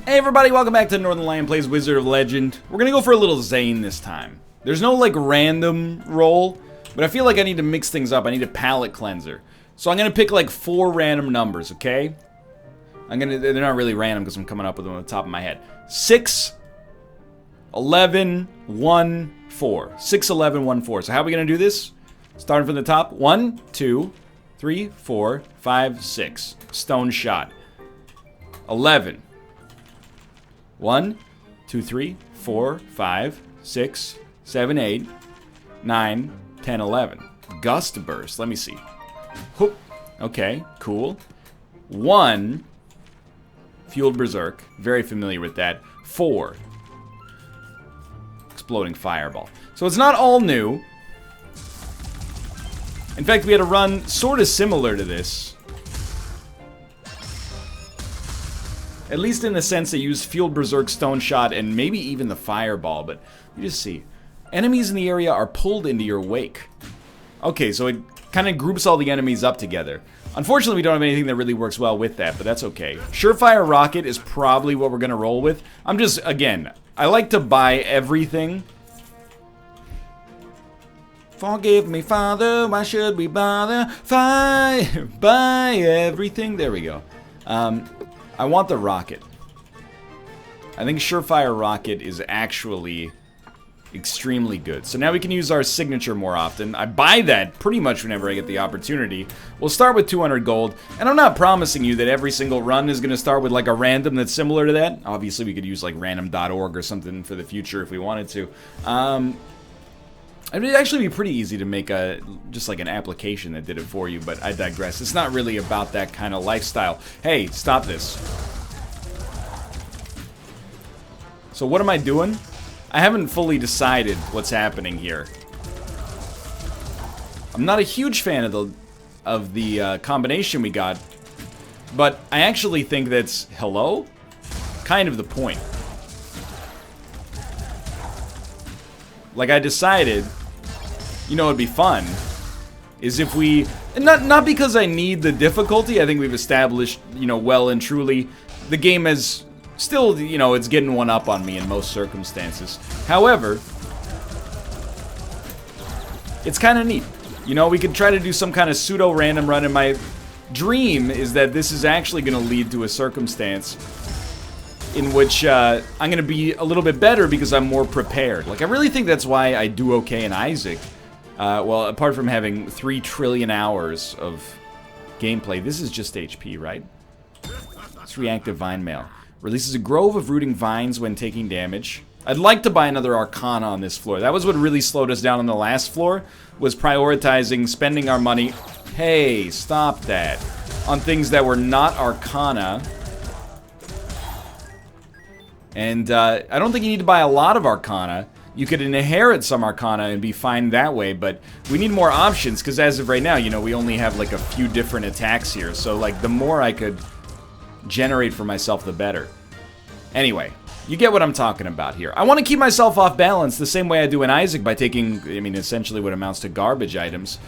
Hey everybody, welcome back to Northernlion Plays Wizard of Legend. We're gonna go for a little Zane this time. There's no like random roll, but I feel like I need to mix things up. I need a palate cleanser. So I'm gonna pick like 4 random numbers, okay? They're not really random because I'm coming up with them on the top of my head. 6, 11, 1, 4. 6, 11, 1, 4. So how are we gonna do this? Starting from the top. 1, 2, 3, 4, 5, 6. Stone shot. 11. 1, 2, 3, 4, 5, 6, 7, 8, 9, 10, 11. Gust burst. Let me see. Whoop. Okay, cool. 1. Fueled berserk. Very familiar with that. 4. Exploding fireball. So it's not all new. In fact, we had a run sort of similar to this. At least in the sense they use Fueled Berserk, Stone Shot, and maybe even the Fireball, but you just see. Enemies in the area are pulled into your wake. Okay, so it kind of groups all the enemies up together. Unfortunately, we don't have anything that really works well with that, but that's okay. Surefire Rocket is probably what we're going to roll with. I'm just, again, I like to buy everything. Forgive me, Father, why should we bother? Buy everything. There we go. I want the rocket. I think Surefire Rocket is actually extremely good. So now we can use our signature more often. I buy that pretty much whenever I get the opportunity. We'll start with 200 gold, and I'm not promising you that every single run is going to start with like a random that's similar to that. Obviously, we could use like random.org or something for the future if we wanted to. It'd actually be pretty easy to make just like an application that did it for you, but I digress. It's not really about that kind of lifestyle. Hey, stop this. So what am I doing? I haven't fully decided what's happening here. I'm not a huge fan of the combination we got, but I actually think that's, hello? Kind of the point. Like I decided, you know, it'd be fun, is if we, and not because I need the difficulty, I think we've established, you know, well and truly, the game has still, you know, it's getting one up on me in most circumstances. However, it's kind of neat. You know, we could try to do some kind of pseudo-random run, and my dream is that this is actually going to lead to a circumstance in which I'm going to be a little bit better because I'm more prepared. Like, I really think that's why I do okay in Isaac. Well, apart from having 3 trillion hours of gameplay, this is just HP, right? It's reactive vine mail. Releases a grove of rooting vines when taking damage. I'd like to buy another Arcana on this floor. That was what really slowed us down on the last floor, was prioritizing spending our money. Hey, stop that. On things that were not Arcana. And I don't think you need to buy a lot of Arcana. You could inherit some Arcana and be fine that way, but we need more options, because as of right now, you know, we only have like a few different attacks here. So like the more I could generate for myself, the better. Anyway, you get what I'm talking about here. I want to keep myself off balance the same way I do in Isaac by taking, I mean, essentially what amounts to garbage items.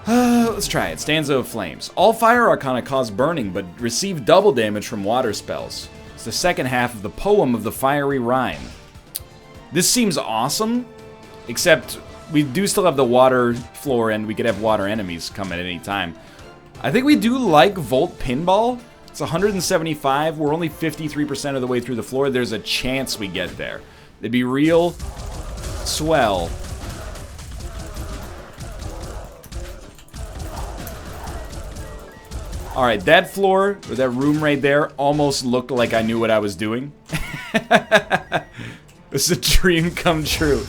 Let's try it. Stanza of Flames. All fire Arcana cause burning, but receive double damage from water spells. It's the second half of the poem of the Fiery Rhyme. This seems awesome, except we do still have the water floor and we could have water enemies come at any time. I think we do like Volt Pinball. It's 175. We're only 53% of the way through the floor. There's a chance we get there. It'd be real swell. Alright, that floor, or that room right there, almost looked like I knew what I was doing. This is a dream come true.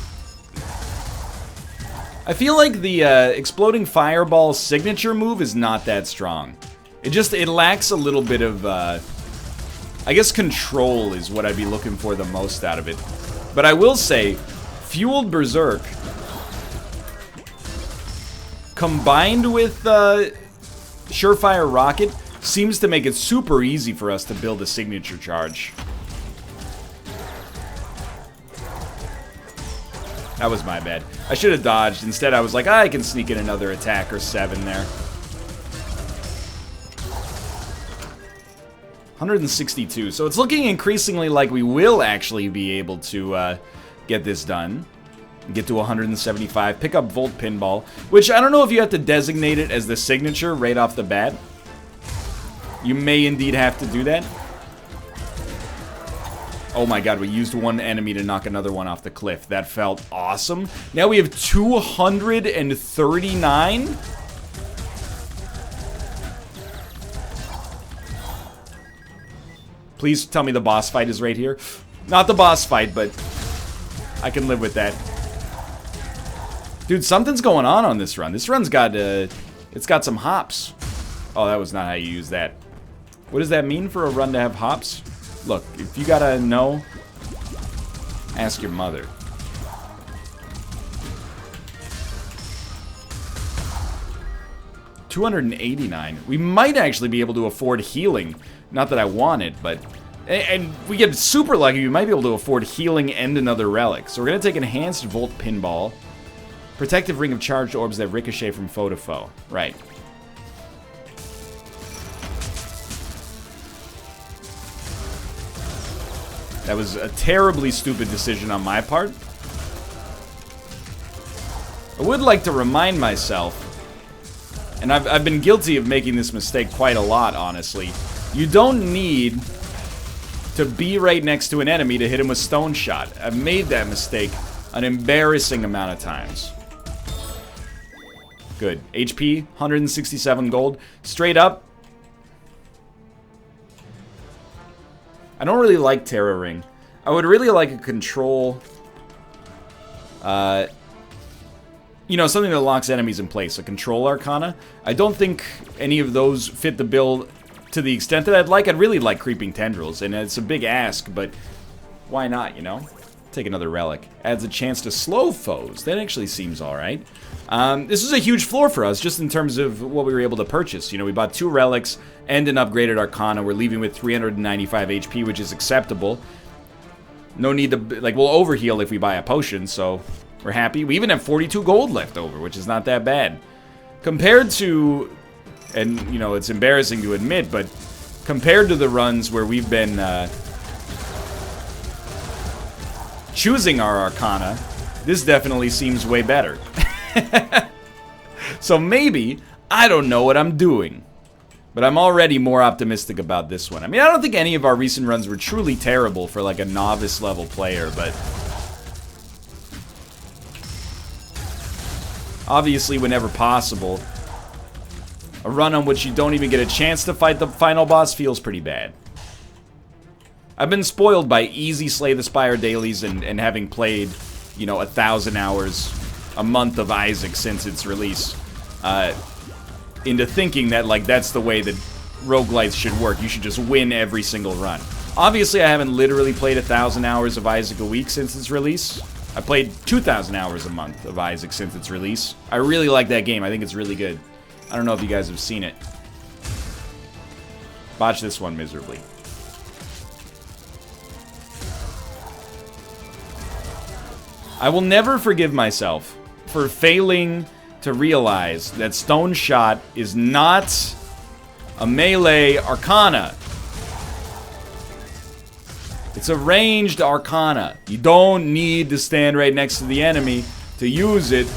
I feel like the Exploding Fireball signature move is not that strong. It lacks a little bit of, I guess control is what I'd be looking for the most out of it. But I will say, Fueled Berserk, combined with Surefire Rocket, seems to make it super easy for us to build a signature charge. That was my bad. I should have dodged. Instead, I was like, I can sneak in another attack or 7 there. 162. So it's looking increasingly like we will actually be able to get this done. Get to 175. Pick up Volt Pinball, which I don't know if you have to designate it as the signature right off the bat. You may indeed have to do that. Oh my god, we used one enemy to knock another one off the cliff. That felt awesome. Now we have 239. Please tell me the boss fight is right here. Not the boss fight, but I can live with that. Dude, something's going on this run. This run's got, it's got some hops. Oh, that was not how you use that. What does that mean for a run to have hops? Look, if you gotta know, ask your mother. $289. We might actually be able to afford healing. Not that I want it, but... And we get super lucky, we might be able to afford healing and another relic. So we're gonna take Enhanced Volt Pinball. Protective Ring of Charged Orbs that ricochet from foe to foe. Right. That was a terribly stupid decision on my part. I would like to remind myself, and I've been guilty of making this mistake quite a lot, honestly. You don't need to be right next to an enemy to hit him with Stone Shot. I've made that mistake an embarrassing amount of times. Good. HP, 167 gold. Straight up. I don't really like Terra Ring. I would really like a control... you know, something that locks enemies in place. A control Arcana. I don't think any of those fit the bill to the extent that I'd like. I'd really like Creeping Tendrils, and it's a big ask, but why not, you know? Take another relic. Adds a chance to slow foes. That actually seems alright. This is a huge floor for us, just in terms of what we were able to purchase. You know, we bought 2 relics and an upgraded Arcana. We're leaving with 395 HP, which is acceptable. No need to, like, we'll overheal if we buy a potion, so we're happy. We even have 42 gold left over, which is not that bad. Compared to, and, you know, it's embarrassing to admit, but compared to the runs where we've been, choosing our Arcana, this definitely seems way better. So maybe I don't know what I'm doing, but I'm already more optimistic about this one. I mean, I don't think any of our recent runs were truly terrible for like a novice level player, but obviously whenever possible, a run on which you don't even get a chance to fight the final boss feels pretty bad. I've been spoiled by easy Slay the Spire dailies and having played, you know, 1,000 hours a month of Isaac since its release, into thinking that, like, that's the way that roguelites should work. You should just win every single run. Obviously, I haven't literally played 1,000 hours of Isaac a week since its release. I played 2,000 hours a month of Isaac since its release. I really like that game. I think it's really good. I don't know if you guys have seen it. Botch this one miserably. I will never forgive myself for failing to realize that Stone Shot is not a melee Arcana. It's a ranged Arcana. You don't need to stand right next to the enemy to use it.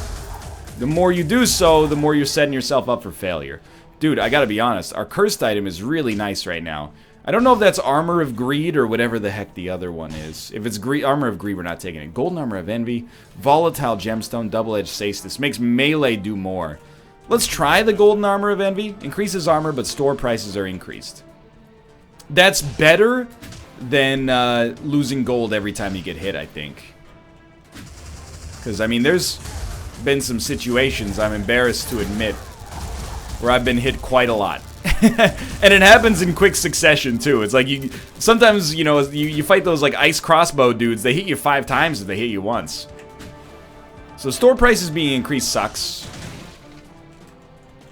The more you do so, the more you're setting yourself up for failure. Dude, I gotta be honest, our cursed item is really nice right now. I don't know if that's Armor of Greed or whatever the heck the other one is. If it's Armor of Greed, we're not taking it. Golden Armor of Envy, Volatile Gemstone, Double-Edged Sace. Makes melee do more. Let's try the Golden Armor of Envy. Increases armor, but store prices are increased. That's better than losing gold every time you get hit, I think. Because, I mean, there's been some situations, I'm embarrassed to admit, where I've been hit quite a lot. And it happens in quick succession too. It's like you sometimes, you know, you fight those like ice crossbow dudes, they hit you 5 times if they hit you once. So store prices being increased sucks.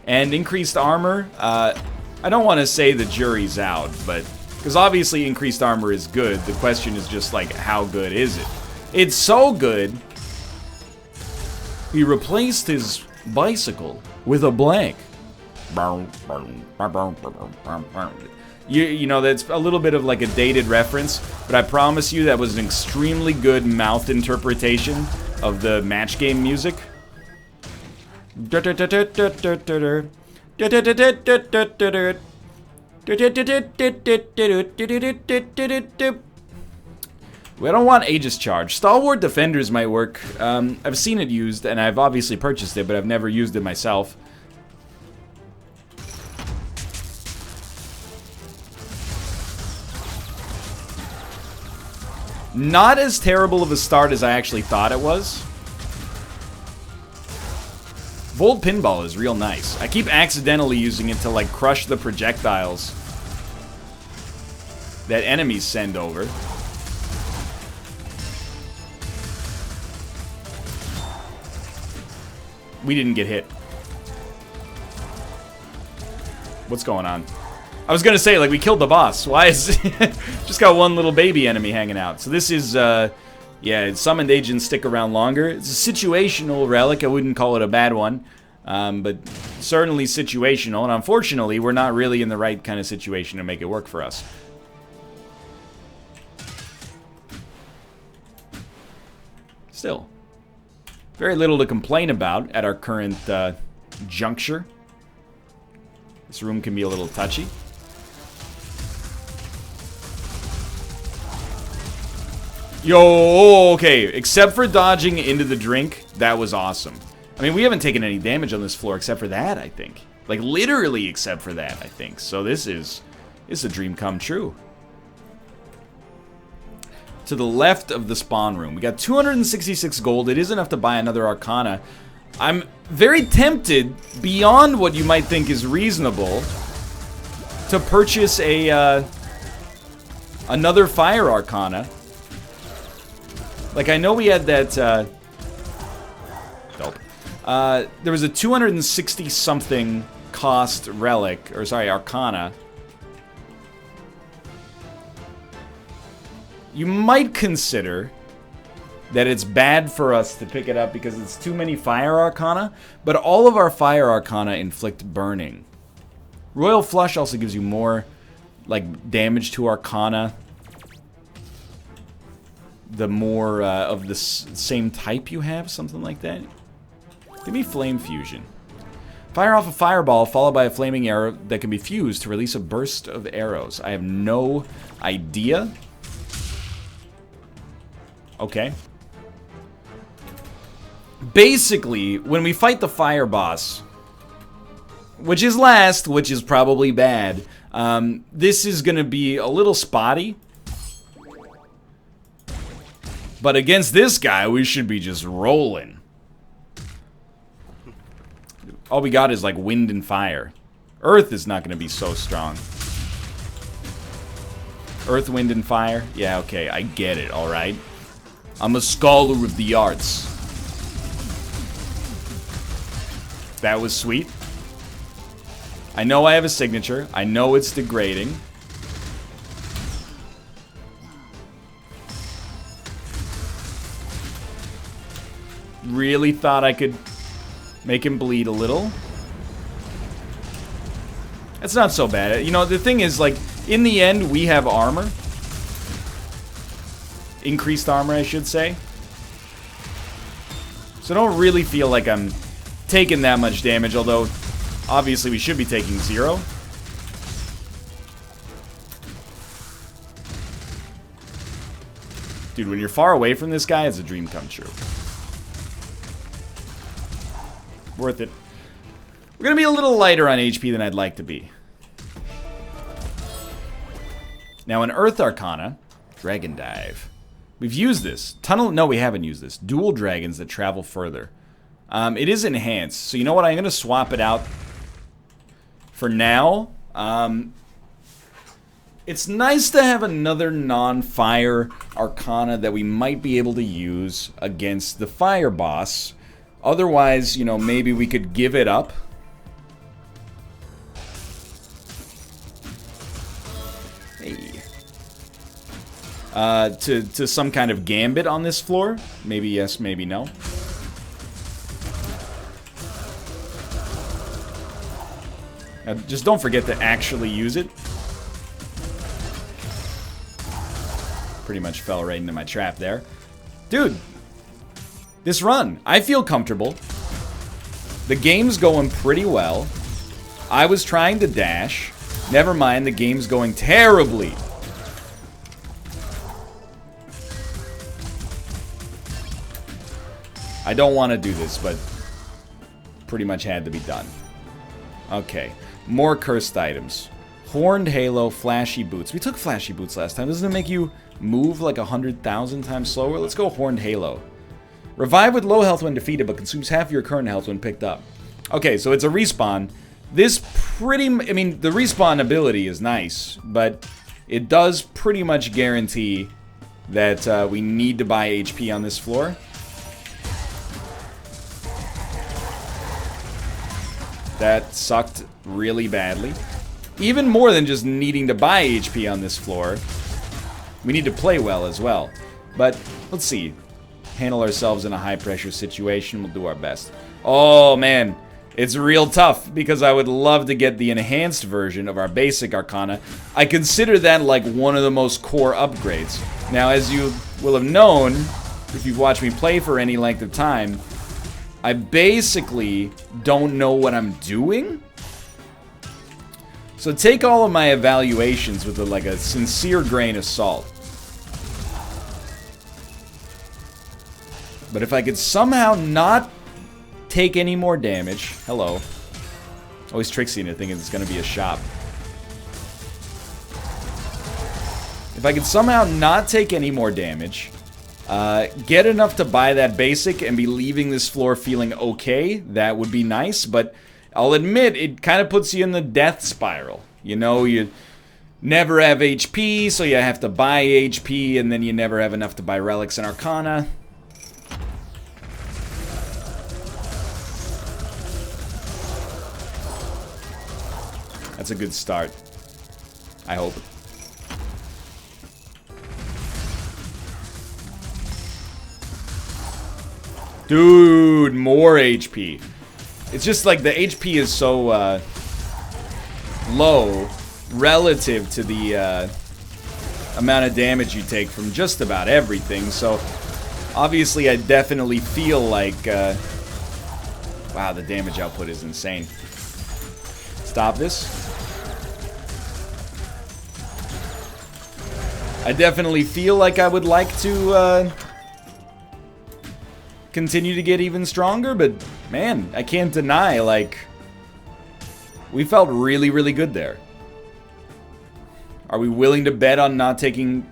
And increased armor, I don't want to say the jury's out, but because obviously increased armor is good. The question is just like, how good is it? It's so good. He replaced his bicycle with a blank. You know, that's a little bit of like a dated reference, but I promise you that was an extremely good mouth interpretation of the match game music. We don't want Aegis Charge. Stalwart Defenders might work. I've seen it used, and I've obviously purchased it, but I've never used it myself. Not as terrible of a start as I actually thought it was. Volt Pinball is real nice. I keep accidentally using it to, like, crush the projectiles that enemies send over. We didn't get hit. What's going on? I was gonna say, like, we killed the boss. Why is... just got one little baby enemy hanging out. So this is, yeah, summoned agents stick around longer. It's a situational relic. I wouldn't call it a bad one. But certainly situational. And unfortunately, we're not really in the right kind of situation to make it work for us. Still. Very little to complain about at our current, juncture. This room can be a little touchy. Yo, okay, except for dodging into the drink, that was awesome. I mean, we haven't taken any damage on this floor except for that, I think. Like, literally except for that, I think. So this is a dream come true. To the left of the spawn room. We got 266 gold. It is enough to buy another Arcana. I'm very tempted, beyond what you might think is reasonable, to purchase a, another Fire Arcana. Like, I know we had that, dope. There was a 260-something cost relic, or sorry, Arcana. You might consider that it's bad for us to pick it up because it's too many Fire Arcana, but all of our Fire Arcana inflict burning. Royal Flush also gives you more, like, damage to Arcana the more of the same type you have, something like that. Give me Flame Fusion. Fire off a fireball followed by a flaming arrow that can be fused to release a burst of arrows. I have no idea. Okay. Basically, when we fight the fire boss, which is last, which is probably bad, this is going to be a little spotty. But against this guy, we should be just rolling. All we got is like wind and fire. Earth is not going to be so strong. Earth, wind, and fire? Yeah, okay, I get it, alright? I'm a scholar of the arts. That was sweet. I know I have a signature. I know it's degrading. Really thought I could make him bleed a little. That's not so bad. You know, the thing is, like, in the end, we have armor. Increased armor, I should say. So I don't really feel like I'm taking that much damage, although obviously we should be taking 0. Dude, when you're far away from this guy, it's a dream come true. Worth it. We're gonna be a little lighter on HP than I'd like to be. Now, in Earth Arcana, Dragon Dive. We've used this. Tunnel, no, we haven't used this. Dual dragons that travel further. It is enhanced, so you know what? I'm gonna swap it out for now. It's nice to have another non-fire Arcana that we might be able to use against the fire boss. Otherwise, you know, maybe we could give it up. Hey. To some kind of gambit on this floor. Maybe yes, maybe no. Now, just don't forget to actually use it. Pretty much fell right into my trap there. Dude, this run, I feel comfortable. The game's going pretty well. I was trying to dash. Never mind, the game's going terribly. I don't want to do this, but pretty much had to be done. Okay, more cursed items. Horned Halo, Flashy Boots. We took Flashy Boots last time. Doesn't it make you move like 100,000 times slower? Let's go Horned Halo. Revive with low health when defeated, but consumes half your current health when picked up. Okay, so it's a respawn. This I mean, the respawn ability is nice, but it does pretty much guarantee that we need to buy HP on this floor. That sucked really badly. Even more than just needing to buy HP on this floor, we need to play well as well. But let's see. Handle ourselves in a high-pressure situation. We'll do our best. Oh, man. It's real tough because I would love to get the enhanced version of our basic Arcana. I consider that like one of the most core upgrades. Now, as you will have known, if you've watched me play for any length of time, I basically don't know what I'm doing. So take all of my evaluations with like a sincere grain of salt. But if I could somehow not take any more damage... Hello. Always tricksy into thinking it's going to be a shop. If I could somehow not take any more damage... get enough to buy that basic and be leaving this floor feeling okay, that would be nice, but I'll admit, it kind of puts you in the death spiral. You know, you never have HP, so you have to buy HP, and then you never have enough to buy relics and Arcana. That's a good start. I hope. Dude, more HP. It's just like the HP is so low relative to the amount of damage you take from just about everything. So obviously I definitely feel like wow, the damage output is insane. Stop this. I definitely feel like I would like to continue to get even stronger, but man, I can't deny, like, we felt really, really good there. Are we willing to bet on not taking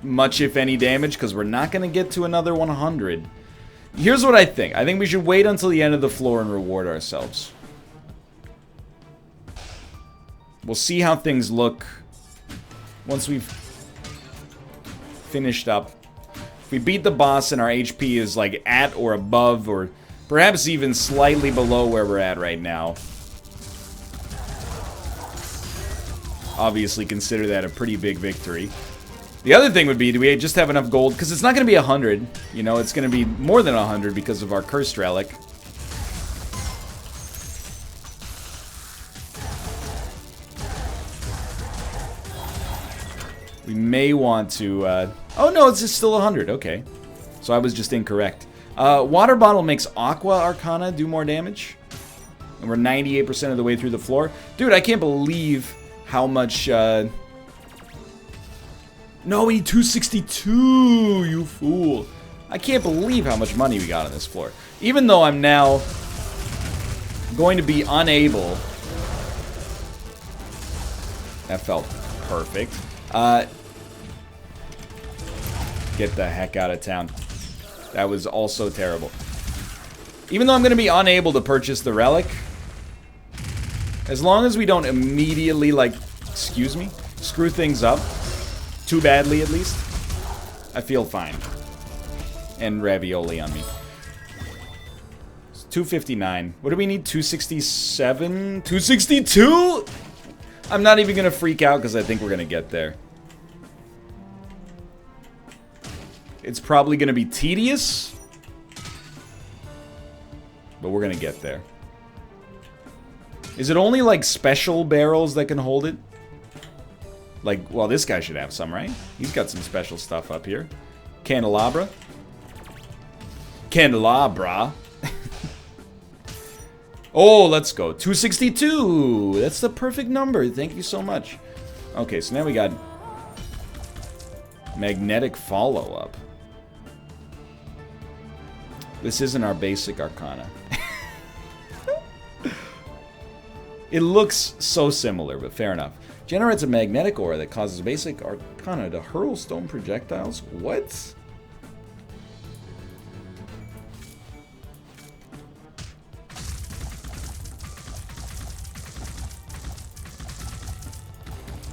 much, if any, damage? Because we're not going to get to another 100. Here's what I think. I think we should wait until the end of the floor and reward ourselves. We'll see how things look once we've finished up. If we beat the boss and our HP is like at or above, or perhaps even slightly below where we're at right now, obviously consider that a pretty big victory. The other thing would be, do we just have enough gold? Because it's not going to be 100, you know, it's going to be more than 100 because of our cursed relic. We may want to, oh no, it's just still 100, okay. So I was just incorrect. Water bottle makes Aqua Arcana do more damage. And we're 98% of the way through the floor. Dude, I can't believe how much, no, we need 262, you fool. I can't believe how much money we got on this floor. Even though I'm now going to be unable... That felt perfect. Get the heck out of town. That was also terrible. Even though I'm going to be unable to purchase the relic, as long as we don't immediately, like, excuse me, screw things up too badly at least, I feel fine. And ravioli on me. It's 259. What do we need? 267? 262? I'm not even going to freak out because I think we're going to get there. It's probably going to be tedious, but we're going to get there. Is it only like special barrels that can hold it? Like, well, this guy should have some, right? He's got some special stuff up here. Candelabra. Candelabra. Oh, let's go. 262. That's the perfect number. Thank you so much. Okay, so now we got magnetic follow-up. This isn't our basic arcana. It looks so similar, but fair enough. Generates a magnetic aura that causes basic arcana to hurl stone projectiles. What?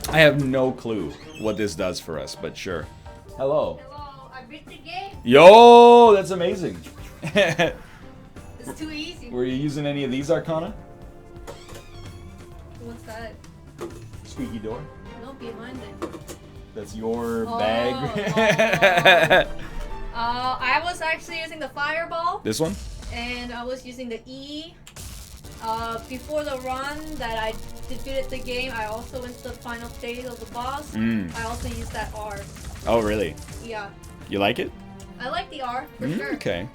I have no clue what this does for us, but sure. Hello. Hello, I beat the game. Yo, that's amazing. It's too easy. Were you using any of these arcana? What's that? Squeaky door. No, behind it. That's your Oh, bag. I was actually using the fireball. This one? And I was using the E. Before the run that I defeated the game, I also went to the final stage of the boss. I also used that R. Oh, really? Yeah. You like it? I like the R, for sure. Okay.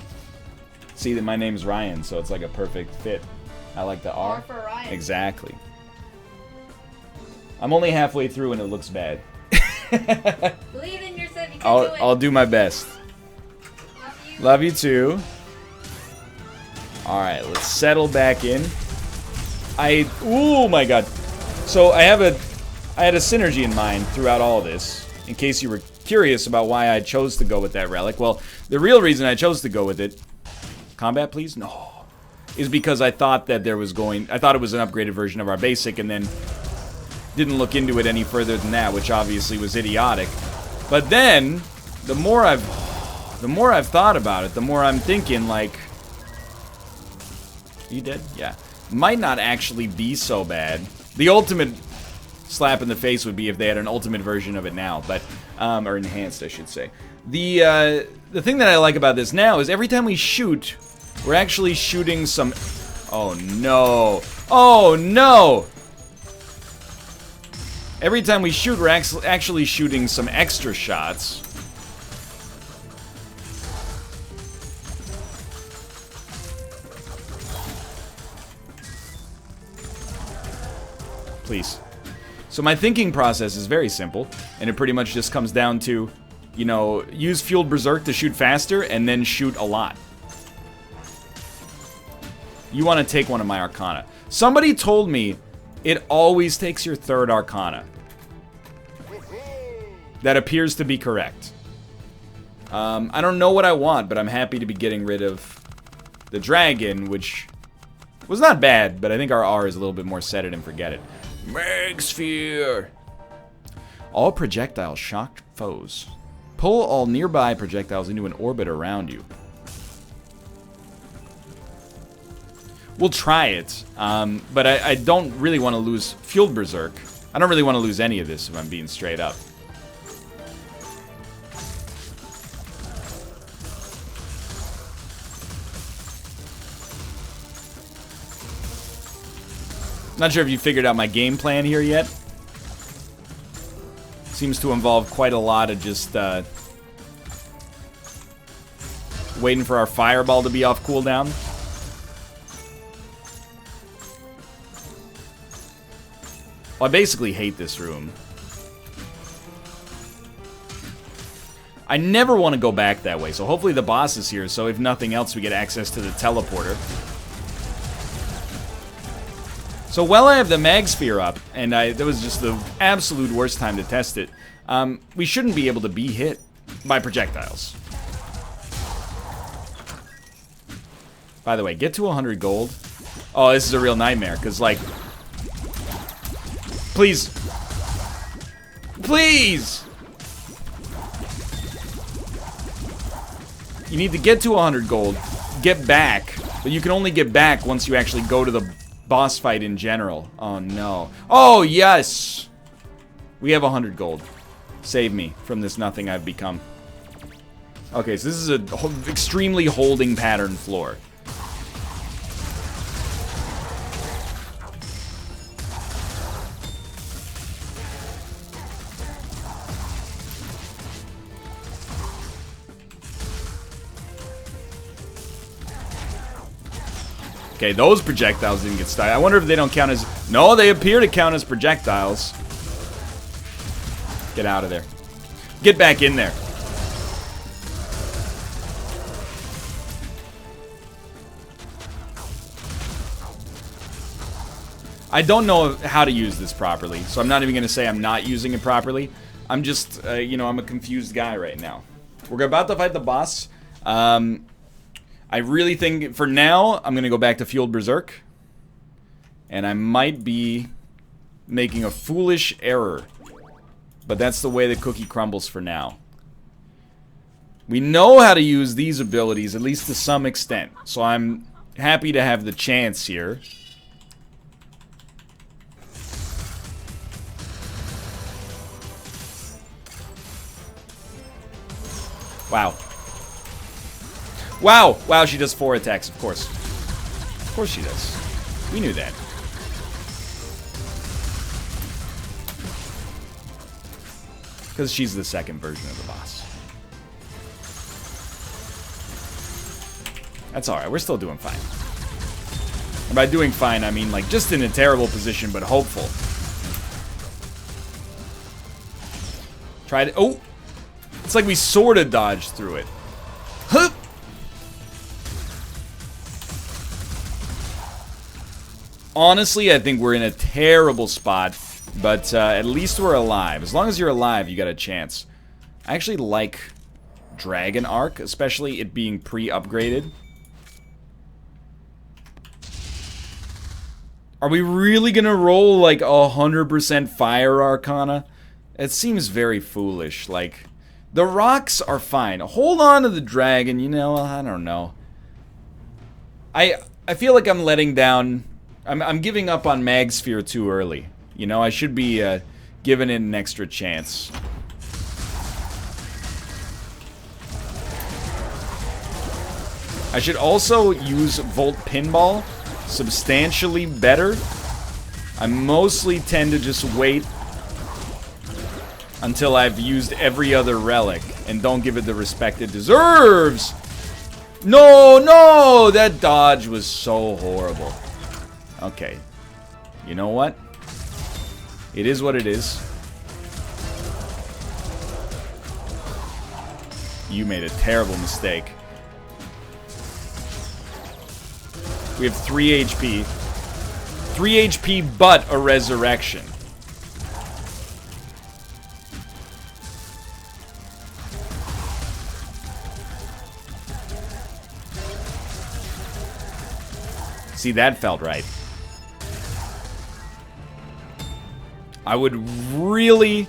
See, that my name's Ryan, so it's like a perfect fit. I like the R. R for Ryan. Exactly. I'm only halfway through and it looks bad. Believe in yourself, you can do it. I'll do my best. Love you. Love you too. Alright, let's settle back in. Oh my god. So I had a synergy in mind throughout all this, in case you were curious about why I chose to go with that relic. Well, the real reason I chose to go with it, combat please? No. Is because I thought that I thought it was an upgraded version of our basic, and then didn't look into it any further than that, which obviously was idiotic. But then, the more I've thought about it, the more I'm thinking, like, you dead? Yeah. Might not actually be so bad. The ultimate slap in the face would be if they had an ultimate version of it now, but or enhanced, I should say. The thing that I like about this now is every time we shoot, we're actually shooting some. Oh no! Oh no! Every time we shoot, we're actually shooting some extra shots. Please. So my thinking process is very simple, and it pretty much just comes down to, you know, use Fueled Berserk to shoot faster, and then shoot a lot. You want to take one of my Arcana. Somebody told me it always takes your third Arcana. That appears to be correct. I don't know what I want, but I'm happy to be getting rid of the dragon, which was not bad, but I think our R is a little bit more set it and forget it. Mag Sphere! All projectiles shock foes. Pull all nearby projectiles into an orbit around you. We'll try it, but I don't really want to lose Fueled Berserk. I don't really want to lose any of this if I'm being straight up. Not sure if you figured out my game plan here yet. Seems to involve quite a lot of just waiting for our fireball to be off cooldown. Well, I basically hate this room. I never want to go back that way, so hopefully the boss is here, so if nothing else we get access to the teleporter. So while I have the Mag Sphere up, and that was just the absolute worst time to test it, we shouldn't be able to be hit by projectiles. By the way, get to 100 gold. Oh, this is a real nightmare, because, like... Please! Please! You need to get to 100 gold, get back, but you can only get back once you actually go to the boss fight in general. Oh no. Oh yes! We have 100 gold. Save me from this nothing I've become. Okay, so this is an extremely holding pattern floor. Okay, those projectiles didn't get stuck. I wonder if they don't count as... No, they appear to count as projectiles. Get out of there. Get back in there. I don't know how to use this properly, so I'm not even going to say I'm not using it properly. I'm just, you know, I'm a confused guy right now. We're about to fight the boss. I really think, for now, I'm going to go back to Fueled Berserk. And I might be making a foolish error. But that's the way the cookie crumbles for now. We know how to use these abilities, at least to some extent. So I'm happy to have the chance here. Wow. Wow! Wow, she does 4 attacks, of course. Of course she does. We knew that. Because she's the second version of the boss. That's alright, we're still doing fine. And by doing fine, I mean, like, just in a terrible position, but hopeful. Try to... Oh! It's like we sort of dodged through it. Huh! Honestly, I think we're in a terrible spot, but at least we're alive. As long as you're alive, you got a chance. I actually like Dragon Arc, especially it being pre-upgraded. Are we really gonna roll like 100% Fire Arcana? It seems very foolish. Like, the rocks are fine. Hold on to the dragon, you know, I don't know. I feel like I'm letting down... I'm giving up on Magsphere too early. You know, I should be giving it an extra chance. I should also use Volt Pinball substantially better. I mostly tend to just wait until I've used every other relic and don't give it the respect it deserves. No, no! That dodge was so horrible. Okay. You know what? It is what it is. You made a terrible mistake. We have 3 HP. 3 HP, but a resurrection. See, that felt right. I would really,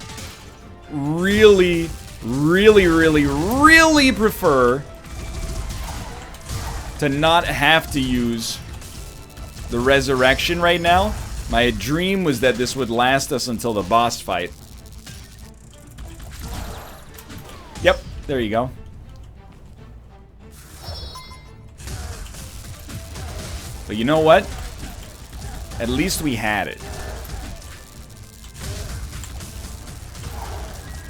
really, really, really, really prefer to not have to use the resurrection right now. My dream was that this would last us until the boss fight. Yep, there you go. But you know what? At least we had it.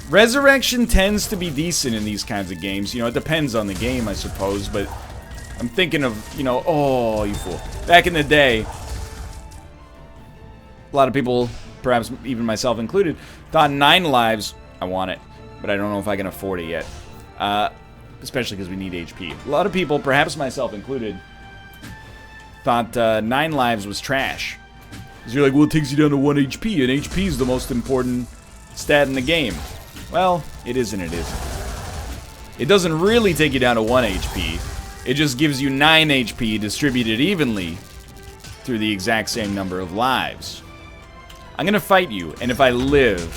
Resurrection tends to be decent in these kinds of games. You know, it depends on the game, I suppose, but I'm thinking of, you know, oh, you fool. Back in the day, a lot of people, perhaps even myself included, thought 9 lives, I want it, but I don't know if I can afford it yet. Especially because we need HP. A lot of people, perhaps myself included, thought 9 lives was trash. Because you're like, well, it takes you down to 1 HP, and HP is the most important stat in the game. Well, it is and it isn't. It doesn't really take you down to 1 HP. It just gives you 9 HP distributed evenly through the exact same number of lives. I'm gonna fight you, and if I live...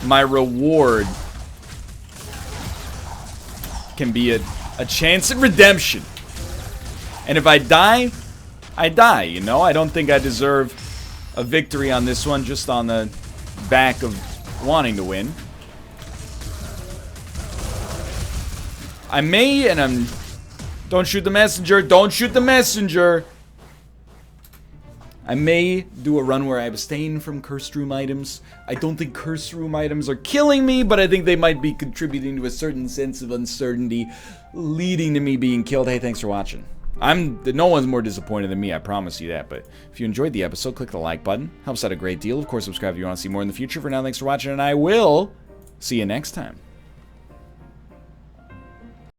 my reward can be a chance at redemption. And if I die, I die, you know? I don't think I deserve a victory on this one just on the back of wanting to win. I may, and I'm... Don't shoot the messenger! Don't shoot the messenger! I may do a run where I abstain from cursed room items. I don't think cursed room items are killing me, but I think they might be contributing to a certain sense of uncertainty, leading to me being killed. Hey, thanks for watching. No one's more disappointed than me, I promise you that. But if you enjoyed the episode, click the like button. Helps out a great deal. Of course, subscribe if you want to see more in the future. For now, thanks for watching, and I will see you next time.